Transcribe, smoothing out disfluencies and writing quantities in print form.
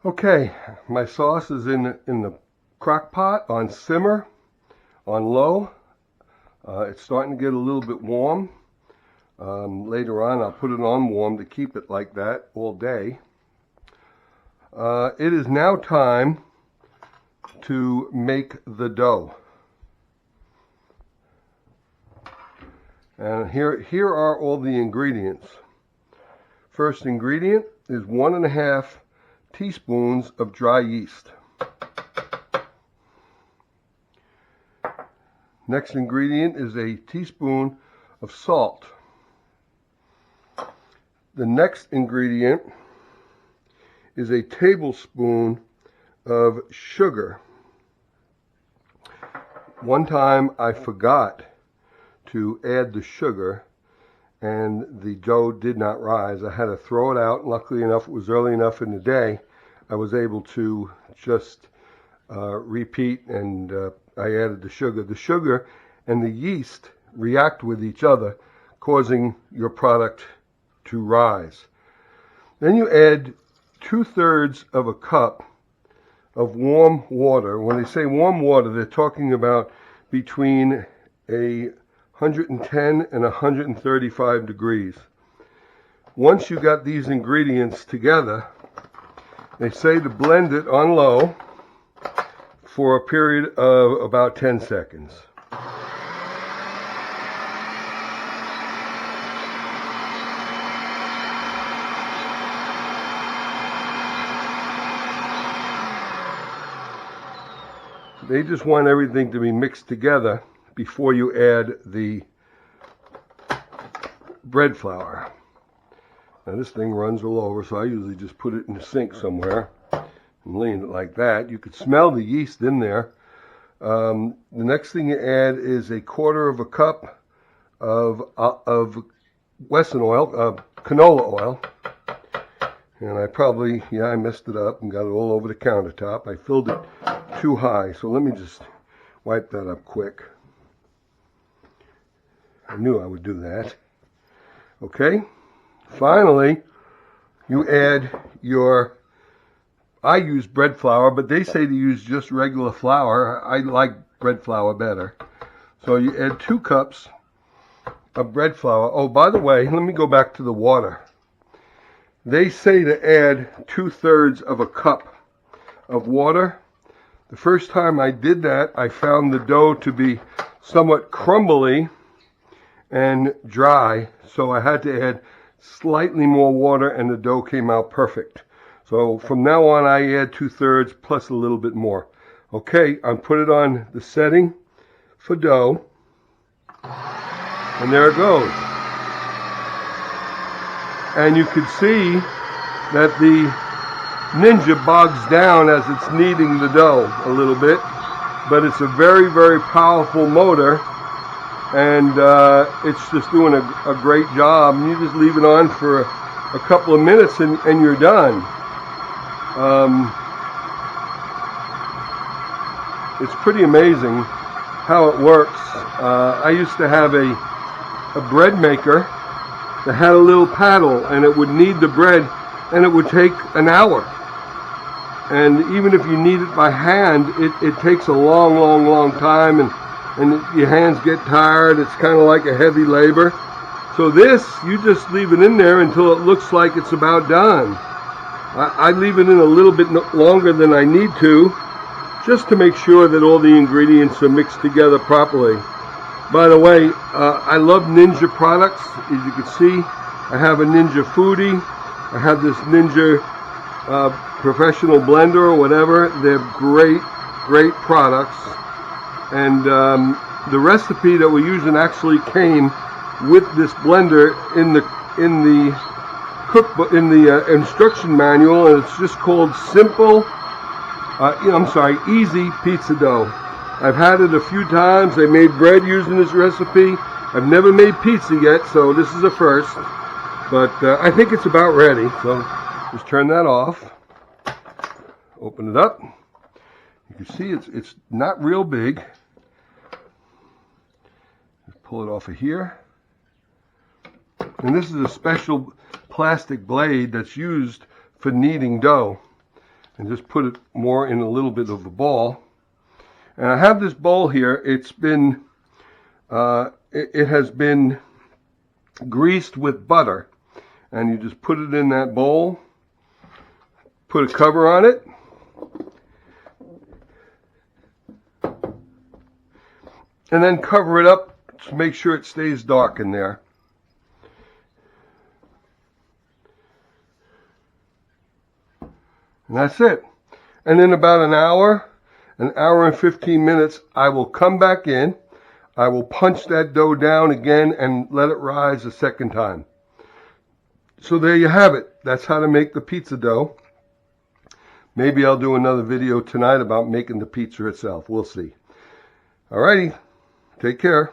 Okay, my sauce is in the crock pot on simmer, on low. It's starting to get a little bit warm. Later on I'll put it on warm to keep it like that all day. It is now time to make the dough. And here are all the ingredients. First ingredient is 1.5 teaspoons of dry yeast. Next ingredient is a teaspoon of salt. The next ingredient is a tablespoon of sugar. One time I forgot to add the sugar and the dough did not rise. I had to throw it out. Luckily enough, it was early enough in the day. I was able to just repeat, and I added the sugar. The sugar and the yeast react with each other, causing your product to rise. Then you add 2/3 of a cup of warm water. When they say warm water, they're talking about between 110 and 135 degrees. Once you got these ingredients together, they say to blend it on low for a period of about 10 seconds. They just want everything to be mixed together before you add the bread flour. Now this thing runs all over, so I usually just put it in the sink somewhere and lean it like that. You could smell the yeast in there. The next thing you add is 1/4 cup of Wesson oil, canola oil. And I messed it up and got it all over the countertop. I filled it too high, so let me just wipe that up quick. I knew I would do that. Okay, finally, you add I use bread flour, but they say to use just regular flour. I like bread flour better. So you add 2 cups of bread flour. Oh, by the way, let me go back to the water. They say to add 2/3 of a cup of water. The first time I did that, I found the dough to be somewhat crumbly and dry, so I had to add slightly more water and the dough came out perfect. So from now on I add 2/3 plus a little bit more. Okay, I'll put it on the setting for dough, and there it goes. And you can see that the Ninja bogs down as it's kneading the dough a little bit, but it's a very, very powerful motor, and it's just doing a great job. And you just leave it on for a couple of minutes and you're done. It's pretty amazing how it works. I used to have a bread maker that had a little paddle, and it would knead the bread, and it would take an hour. And even if you knead it by hand, it takes a long, long, long time, and your hands get tired. It's kind of like a heavy labor. So this, you just leave it in there until it looks like it's about done. I leave it in a little bit longer than I need to, just to make sure that all the ingredients are mixed together properly. By the way, I love Ninja products. As you can see, I have a Ninja Foodie. I have this Ninja professional blender or whatever. They're great, great products. And the recipe that we're using actually came with this blender in the cookbook, in the instruction manual, and it's just called Easy Pizza Dough. I've had it a few times. I made bread using this recipe. I've never made pizza yet, so this is a first. But I think it's about ready. So just turn that off. Open it up. You can see it's not real big. Just pull it off of here. And this is a special plastic blade that's used for kneading dough. and just put it more in a little bit of a ball. And I have this bowl here. It's been, it has been greased with butter. And you just put it in that bowl, put a cover on it, and then cover it up to make sure it stays dark in there. And that's it. And in about an hour and 15 minutes, I will come back in. I will punch that dough down again and let it rise a second time. So there you have it. That's how to make the pizza dough. Maybe I'll do another video tonight about making the pizza itself. We'll see. Alrighty. Take care.